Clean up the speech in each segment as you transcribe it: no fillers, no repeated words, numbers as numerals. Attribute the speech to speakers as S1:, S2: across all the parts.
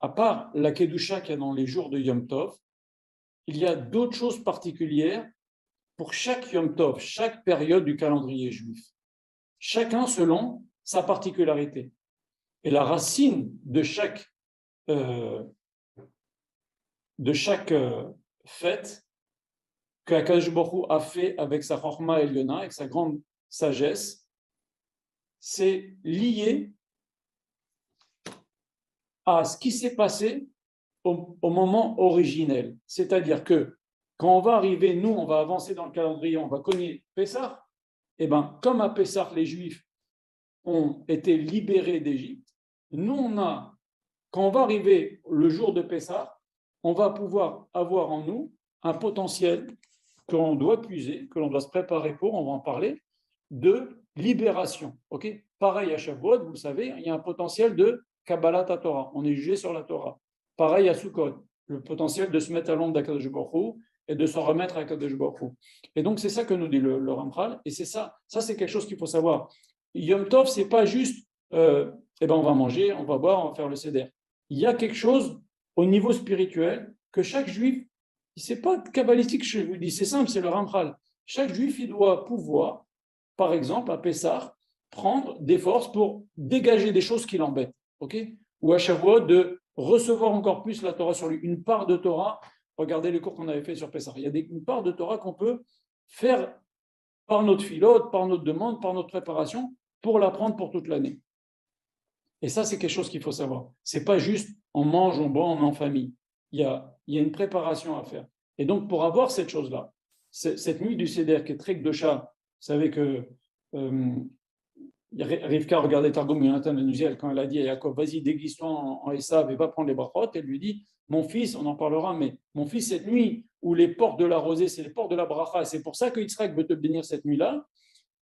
S1: à part la Kedusha qu'il y a dans les jours de Yom Tov, il y a d'autres choses particulières pour chaque Yom Tov, chaque période du calendrier juif. Chacun selon sa particularité. Et la racine euh, de chaque fête que Akadosh Baruch Hu a fait avec sa Chorma Eliona, avec sa grande sagesse, c'est lié à ce qui s'est passé au moment originel. C'est-à-dire que quand on va arriver, nous, on va avancer dans le calendrier, on va cogner Pessah, et bien, comme à Pessah, les Juifs ont été libérés d'Égypte, nous, quand on va arriver le jour de Pessah, on va pouvoir avoir en nous un potentiel que l'on doit puiser, que l'on doit se préparer pour, on va en parler, de libération. Okay, pareil à Shavuot, vous le savez, il y a un potentiel de Kabbalat Torah. On est jugé sur la Torah. Pareil à Sukkot, le potentiel de se mettre à l'ombre d'Akadosh Baruch Hu et de s'en remettre à Akadosh Baruch Hu. Et donc, c'est ça que nous dit le Ramchal. Et c'est ça c'est quelque chose qu'il faut savoir. Yom Tov, c'est pas juste, on va manger, on va boire, on va faire le seder. Il y a quelque chose au niveau spirituel que chaque juif, c'est pas kabbalistique, je vous dis, c'est simple, c'est le Ramchal. Chaque juif, il doit pouvoir, par exemple, à Pessah, prendre des forces pour dégager des choses qui l'embêtent. Okay, ou à Shavuot, de recevoir encore plus la Torah sur lui, une part de Torah. Regardez les cours qu'on avait fait sur Pessah. Il y a une part de Torah qu'on peut faire par notre filote, par notre demande, par notre préparation, pour l'apprendre pour toute l'année. Et ça, c'est quelque chose qu'il faut savoir. C'est pas juste on mange, on boit, on est en famille. Il y a une préparation à faire. Et donc, pour avoir cette chose-là, cette nuit du Seder qui est très Gdosha, vous savez que Rivka regardait Targum Yonatan Venusiel quand elle a dit à Jacob, vas-y, déguise-toi en Esav et va prendre les brachot. Elle lui dit, mon fils, on en parlera, mais mon fils, cette nuit où les portes de la rosée, c'est les portes de la bracha, c'est pour ça que Yitzhak veut te bénir cette nuit-là,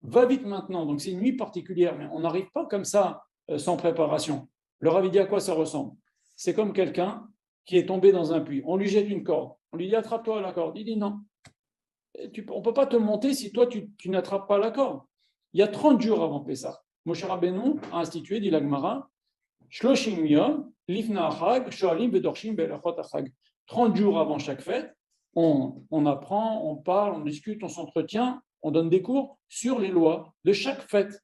S1: va vite maintenant. Donc c'est une nuit particulière, mais on n'arrive pas comme ça sans préparation. Le Rav dit à quoi ça ressemble? C'est comme quelqu'un qui est tombé dans un puits. On lui jette une corde. On lui dit attrape-toi à la corde. Il dit non. On ne peut pas te monter si toi tu n'attrapes pas la corde. Il y a 30 jours avant Pessah. Moshe Rabbeinu a institué, dit l'Agmara, 30 jours avant chaque fête, on apprend, on parle, on discute, on s'entretient, on donne des cours sur les lois de chaque fête.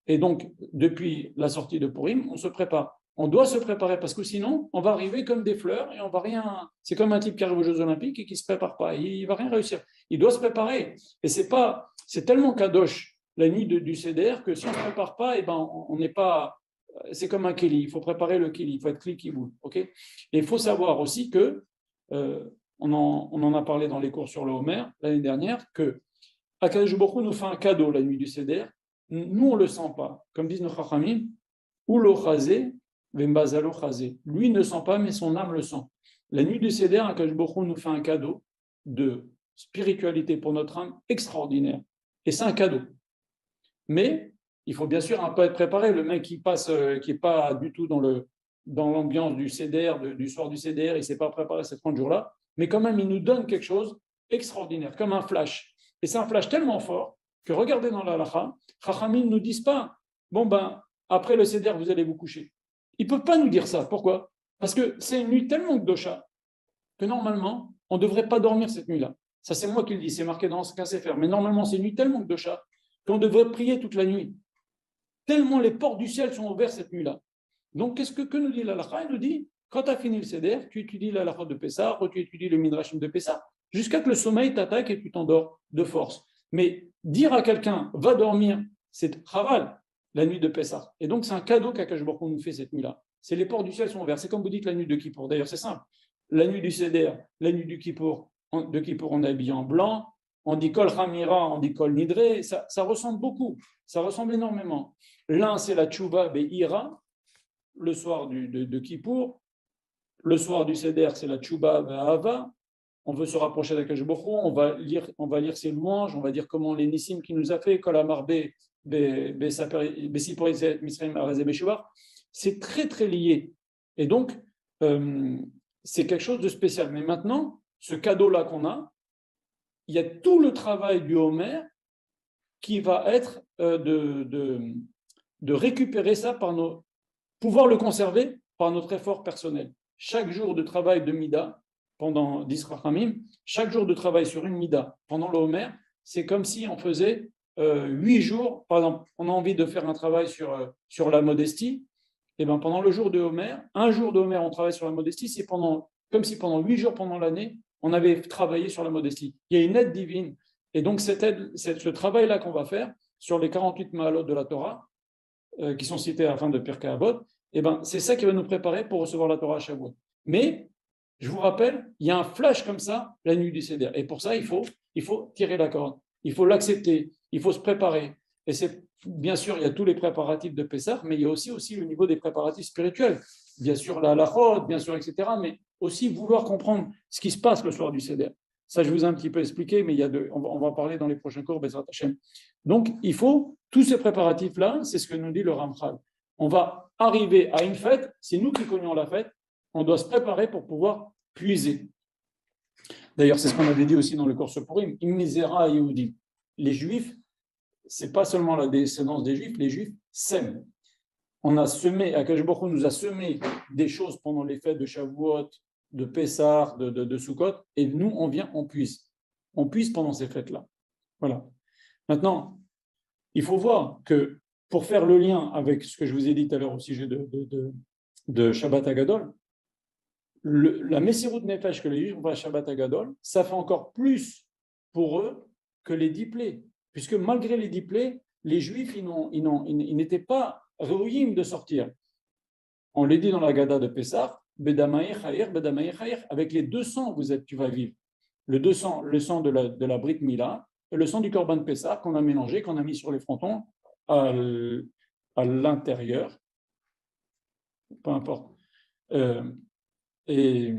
S1: Et donc, depuis la sortie de Purim, on se prépare. On doit se préparer parce que sinon, on va arriver comme des fleurs et on va rien. C'est comme un type qui arrive aux Jeux Olympiques et qui ne se prépare pas. Il va rien réussir. Il doit se préparer. Et c'est tellement kadosh la nuit du Seder que si on ne se prépare pas, on n'est pas. C'est comme un keli. Il faut préparer le keli. Il faut être kli qui boule. Okay, et il faut savoir aussi que on en a parlé dans les cours sur le Homer l'année dernière que Akadosh Baruch Hu nous fait un cadeau la nuit du Seder. Nous, on ne le sent pas. Comme disent nos chachamim, ou lo chazé, vembazalo chazé. Lui ne sent pas, mais son âme le sent. La nuit du Seder, Akadosh Baruch Hu nous fait un cadeau de spiritualité pour notre âme extraordinaire. Et c'est un cadeau. Mais il faut bien sûr un peu être préparé. Le mec qui passe, qui n'est pas du tout dans l'ambiance du Seder, du soir du Seder, il ne s'est pas préparé ces 30 jours-là. Mais quand même, il nous donne quelque chose d'extraordinaire, comme un flash. Et c'est un flash tellement fort que regardez dans la halakha, Chachamim ne nous disent pas, après le Seder, vous allez vous coucher. Ils ne peuvent pas nous dire ça. Pourquoi? Parce que c'est une nuit tellement gdosha que normalement, on ne devrait pas dormir cette nuit-là. Ça, c'est moi qui le dis, c'est marqué dans ce cas faire. Mais normalement, c'est une nuit tellement gdosha qu'on devrait prier toute la nuit. Tellement les portes du ciel sont ouvertes cette nuit-là. Donc, que nous dit la halakha? Il nous dit, quand tu as fini le Seder, tu étudies la halakha de Pessah, ou tu étudies le Midrashim de Pessah, jusqu'à que le sommeil t'attaque et tu t'endors de force. Mais dire à quelqu'un, va dormir, c'est chaval, la nuit de Pessah. Et donc, c'est un cadeau qu'Akadosh Baruch Hu nous fait cette nuit-là. C'est les portes du ciel sont ouvertes. C'est comme vous dites la nuit de Kippour. D'ailleurs, c'est simple. La nuit du Seder, la nuit du Kippour, on est habillé en blanc. On dit Kol Hamira, on dit Kol Nidre. Ça ressemble beaucoup. Ça ressemble énormément. L'un, c'est la Tchouva Be'ira, le soir de Kippour. Le soir du Seder, c'est la Tchouba Be'ava. On veut se rapprocher d'Akadosh Baruch Hu, on va lire ses louanges, on va dire comment les Nissim qu'il nous a fait, c'est très très lié. Et donc, c'est quelque chose de spécial. Mais maintenant, ce cadeau-là qu'on a, il y a tout le travail du Homer qui va être de récupérer ça pouvoir le conserver par notre effort personnel. chaque jour de travail de Mida, pendant 10 Rachamim, chaque jour de travail sur une Mida, pendant le Homer, c'est comme si on faisait 8 jours, par exemple, on a envie de faire un travail sur la modestie, et bien pendant le jour de Homer, un jour de Homer, on travaille sur la modestie, c'est comme si pendant 8 jours pendant l'année, on avait travaillé sur la modestie. Il y a une aide divine. Et donc, ce travail-là qu'on va faire sur les 48 Mahalot de la Torah, qui sont cités à la fin de Pirkei Avot, eh ben, c'est ça qui va nous préparer pour recevoir la Torah à Shavuot. Mais, je vous rappelle, il y a un flash comme ça la nuit du Seder. Et pour ça, il faut tirer la corde. Il faut l'accepter. Il faut se préparer. Et c'est, bien sûr, il y a tous les préparatifs de Pessah, mais il y a aussi le niveau des préparatifs spirituels. Bien sûr, la halachot, bien sûr, etc. Mais aussi vouloir comprendre ce qui se passe le soir du Seder. Ça, je vous ai un petit peu expliqué, mais on va en parler dans les prochains cours, Bezrat Hashem. Donc, il faut, tous ces préparatifs-là, c'est ce que nous dit le Ramchal. On va arriver à une fête, c'est nous qui connaissons la fête, on doit se préparer pour pouvoir puiser. D'ailleurs, c'est ce qu'on avait dit aussi dans le cours sur Purim, Imnizera Yehudim. Les Juifs, ce n'est pas seulement la descendance des Juifs, les Juifs sèment. On a semé, Akadosh Baruch Hu nous a semé des choses pendant les fêtes de Shavuot, de Pessah, de Sukkot, et nous, on vient, on puise. On puise pendant ces fêtes-là. Voilà. Maintenant, il faut voir que pour faire le lien avec ce que je vous ai dit tout à l'heure au sujet de Shabbat Hagadol, la Messirut Nefesh que les Juifs font à Shabbat Hagadol, ça fait encore plus pour eux que les 10 plaies. Puisque malgré les 10 plaies, les Juifs, ils n'étaient pas réouïm de sortir. On le dit dans la Gada de Pessah, Bedamaïr Chayir, Bedamaïr Chayir, avec les 200, tu vas vivre. Le sang de la Brit Mila, et le sang du Korban Pessah qu'on a mélangé, qu'on a mis sur les frontons à l'intérieur, peu importe. Et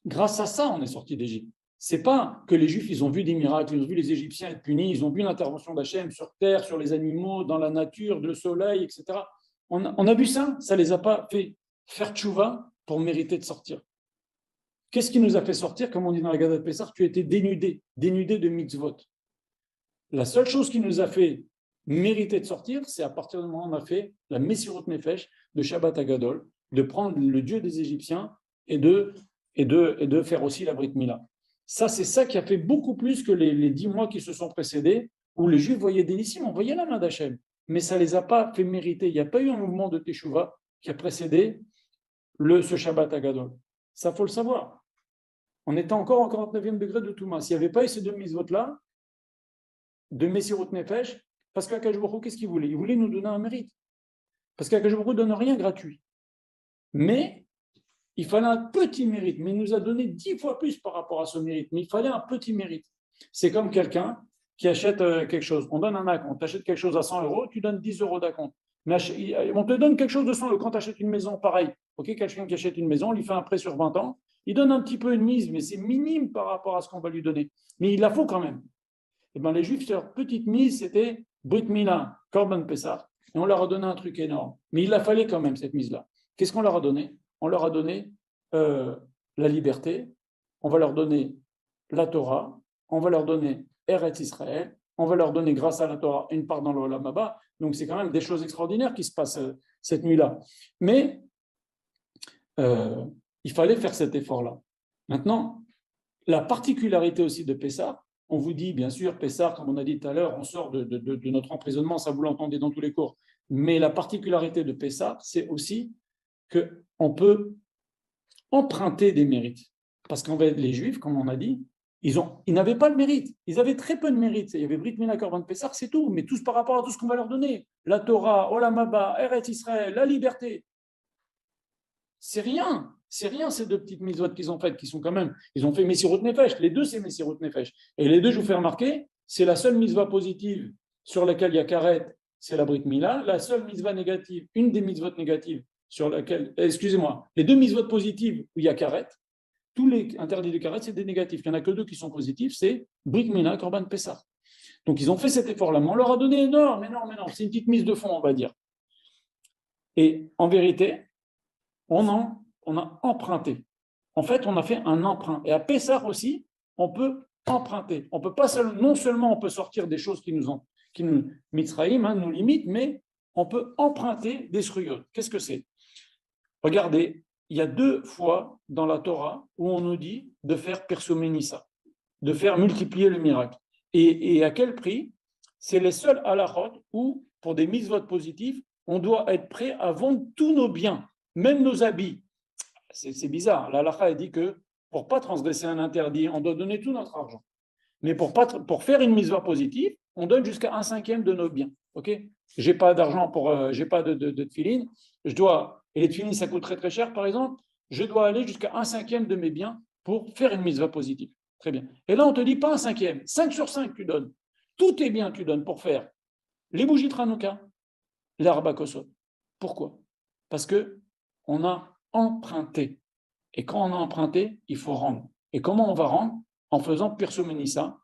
S1: grâce à ça, on est sorti d'Égypte. C'est pas que les Juifs, ils ont vu des miracles, ils ont vu les Égyptiens être punis, ils ont vu l'intervention d'Hachem sur terre, sur les animaux, dans la nature, le soleil, etc. On a vu ça, ça les a pas fait faire tchouva pour mériter de sortir. Qu'est-ce qui nous a fait sortir? Comme on dit dans la Gada de Pessah, tu étais dénudé de mitzvot. La seule chose qui nous a fait mériter de sortir, c'est à partir du moment où on a fait la Messirut Nefesh de Shabbat Hagadol, de prendre le Dieu des Égyptiens et de faire aussi la Brit Mila. Ça, c'est ça qui a fait beaucoup plus que les 10 mois qui se sont précédés, où les Juifs voyaient des Nissim, on voyait la main d'Hachem, mais ça ne les a pas fait mériter. Il n'y a pas eu un mouvement de Teshuvah qui a précédé ce Shabbat Hagadol. Ça, il faut le savoir. On était encore en 49e degré de Touma. S'il n'y avait pas eu ces deux mitzvot-là, de Messirut Nefesh, parce qu'Akadosh Baruch Hu, qu'est-ce qu'il voulait? Il voulait nous donner un mérite. Parce qu'Akadosh Baruch Hu ne donne rien gratuit. Mais il fallait un petit mérite. Mais il nous a donné 10 fois plus par rapport à ce mérite. Mais il fallait un petit mérite. C'est comme quelqu'un qui achète quelque chose. On donne un acompte. Tu achètes quelque chose à 100 euros, tu donnes 10 euros d'acompte. On te donne quelque chose de 100 euros. Quand tu achètes une maison, pareil. Okay, quelqu'un qui achète une maison, on lui fait un prêt sur 20 ans. Il donne un petit peu une mise, mais c'est minime par rapport à ce qu'on va lui donner. Mais il la faut quand même. Et bien, les Juifs, leur petite mise, c'était Brit Mila, Korban Pessah. Et on leur a donné un truc énorme. Mais il la fallait quand même, cette mise-là. Qu'est-ce qu'on leur a donné? On leur a donné la liberté, on va leur donner la Torah, on va leur donner Eretz Israël, on va leur donner, grâce à la Torah, une part dans l'Olam Haba. Donc, c'est quand même des choses extraordinaires qui se passent cette nuit-là. Mais il fallait faire cet effort-là. Maintenant, la particularité aussi de Pessah, on vous dit, bien sûr, Pessah, comme on a dit tout à l'heure, on sort de notre emprisonnement, ça vous l'entendez dans tous les cours. Mais la particularité de Pessah, c'est aussi qu'on peut emprunter des mérites. Parce qu'en fait, les Juifs, comme on a dit, ils n'avaient pas le mérite. Ils avaient très peu de mérite. Il y avait Brit Mila, Korban Pessah, c'est tout. Mais tous par rapport à tout ce qu'on va leur donner. La Torah, Olam Haba, Eretz Israël, la liberté. C'est rien. C'est rien, ces deux petites mitzvot qu'ils ont faites, qui sont quand même, ils ont fait Messirut Nefesh. Les deux, c'est Messirut Nefesh. Et les deux, je vous fais remarquer, c'est la seule mitzvah positive sur laquelle il y a Karet, c'est la Brit Mila. La seule mitzvah négative, une des mitzvot négatives sur laquelle, excusez-moi, les deux mitzvot positives où il y a Karet, tous les interdits de Karet, c'est des négatifs. Il n'y en a que deux qui sont positifs, c'est Brit Mila, Korban Pessah. Donc, ils ont fait cet effort-là. Mais on leur a donné énorme. C'est une petite mise de fond, on va dire. Et en vérité, on a emprunté. En fait, on a fait un emprunt. Et à Pessah aussi, on peut emprunter. On peut pas non seulement on peut sortir des choses qui nous Mitzraïm, nous limitent, mais on peut emprunter des shruyot. Qu'est-ce que c'est? Regardez, il y a 2 fois dans la Torah où on nous dit de faire persumenissa, de faire multiplier le miracle. Et à quel prix? C'est les seuls halachot où, pour des mitzvot positifs, on doit être prêt à vendre tous nos biens, même nos habits. C'est bizarre. L'halakha dit que pour ne pas transgresser un interdit, on doit donner tout notre argent. Mais pour faire une mitzvah positive, on donne jusqu'à 1/5 de nos biens. Okay, j'ai pas d'argent j'ai pas de tefilin. Et les tefilin, ça coûte très très cher, par exemple. Je dois aller jusqu'à 1/5 de mes biens pour faire une mitzvah positive. Très bien. Et là, on te dit pas 1/5, 5/5 tu donnes. Tous tes biens tu donnes pour faire les bougies de Hanouka, les Arba Kosot. Pourquoi? Parce que on a emprunté. Et quand on a emprunté, il faut rendre. Et comment on va rendre? En faisant Pirsumenissa,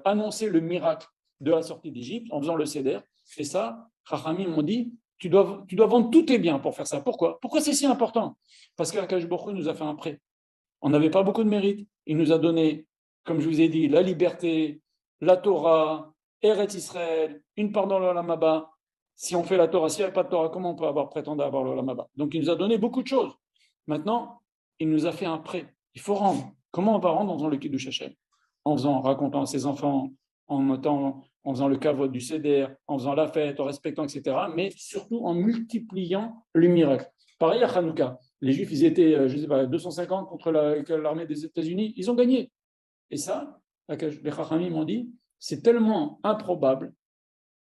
S1: annoncer le miracle de la sortie d'Égypte, en faisant le Seder. Et ça, Chachamim m'ont dit, tu dois vendre tous tes biens pour faire ça. Pourquoi? Pourquoi c'est si important? Parce qu'Akadosh Baruch Hu nous a fait un prêt. On n'avait pas beaucoup de mérite. Il nous a donné, comme je vous ai dit, la liberté, la Torah, Eretz Israël, une part dans l'Olam Haba. Si on fait la Torah, s'il n'y a pas de Torah, comment on peut prétendre avoir l'Olam Haba? Donc il nous a donné beaucoup de choses. Maintenant, il nous a fait un prêt. Il faut rendre. Comment on va rendre en faisant le Kiddush Hashem? En racontant à ses enfants, en faisant le kavod du Seder, en faisant la fête, en respectant, etc. Mais surtout en multipliant le miracle. Pareil à Hanouka. Les Juifs, ils étaient, je ne sais pas, 250 contre l'armée des États-Unis. Ils ont gagné. Et ça, les Chachamim m'ont dit, c'est tellement improbable,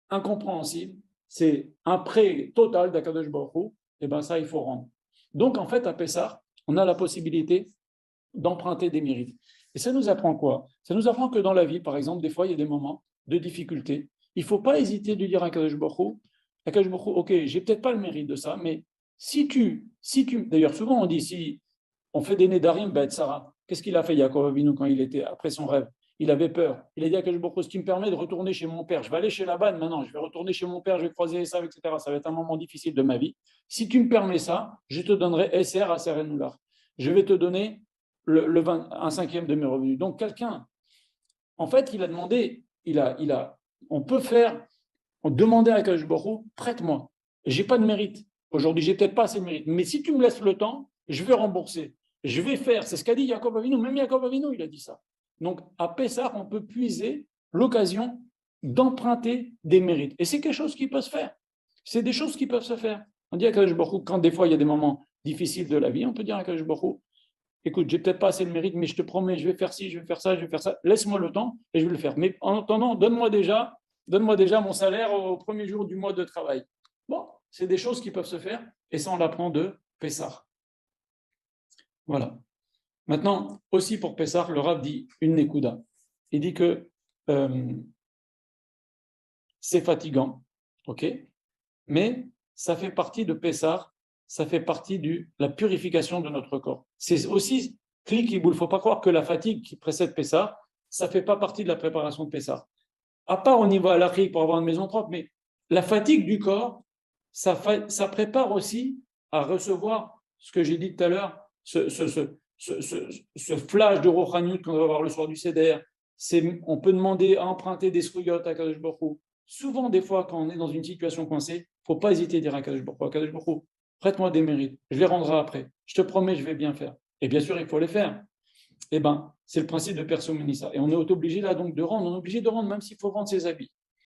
S1: incompréhensible, c'est un prêt total d'Akadosh Baruch Hu, et bien ça, il faut rendre. Donc, en fait, à Pessah, on a la possibilité d'emprunter des mérites. Et ça nous apprend quoi? Ça nous apprend que dans la vie, par exemple, des fois, il y a des moments de difficulté. Il ne faut pas hésiter de dire à Akadosh Baruch Hu, ok, j'ai peut-être pas le mérite de ça, mais si tu, d'ailleurs, souvent on dit, si on fait des Nédarim, ben Sarah, qu'est-ce qu'il a fait Yaakov Avinu quand il était après son rêve? Il avait peur. Il a dit à Akadosh Baruch Hu, ce qui me permet de retourner chez mon père. Je vais aller chez Laban maintenant, je vais retourner chez mon père, je vais croiser ça, etc. Ça va être un moment difficile de ma vie. Si tu me permets ça, je te donnerai Esser à Serenoular. Je vais te donner le 1/5 de mes revenus. Donc quelqu'un, en fait, il a demandé, on peut faire, on demandait à Akadosh Baruch Hu, prête-moi. J'ai pas de mérite. Aujourd'hui, j'ai peut-être pas assez de mérite. Mais si tu me laisses le temps, je vais rembourser. Je vais faire. C'est ce qu'a dit Yaakov Avinu. Même Yaakov Avinu, il a dit ça. Donc, à Pessah, on peut puiser l'occasion d'emprunter des mérites. Et c'est quelque chose qui peut se faire. C'est des choses qui peuvent se faire. On dit à Akadosh Baruch Hu, quand des fois il y a des moments difficiles de la vie, on peut dire à Akadosh Baruch Hu, écoute, j'ai peut-être pas assez de mérite, mais je te promets, je vais faire ci, je vais faire ça, je vais faire ça. Laisse-moi le temps et je vais le faire. Mais en attendant, donne-moi déjà mon salaire au premier jour du mois de travail. Bon, c'est des choses qui peuvent se faire et ça, on l'apprend de Pessah. Voilà. Maintenant, aussi pour Pessah, le Rav dit une Nekuda. Il dit que c'est fatigant, ok, mais ça fait partie de Pessah, ça fait partie de la purification de notre corps. C'est aussi clic, il ne faut pas croire que la fatigue qui précède Pessah, ça ne fait pas partie de la préparation de Pessah. À part au niveau halachique pour avoir une maison propre, mais la fatigue du corps, ça prépare aussi à recevoir ce que j'ai dit tout à l'heure, ce flash de Rochaniut qu'on va avoir le soir du Seder. On peut demander à emprunter des srouillottes à Kadosh Baruch Hu. Souvent, des fois, quand on est dans une situation coincée, il ne faut pas hésiter à dire à Kadosh Baruch Hu, prête-moi des mérites, je les rendrai après. Je te promets, je vais bien faire. Et bien sûr, il faut les faire. Eh bien, c'est le principe de Perso Menissa. Et on est obligé là donc de rendre, on est obligé de rendre même s'il faut rendre ses habits.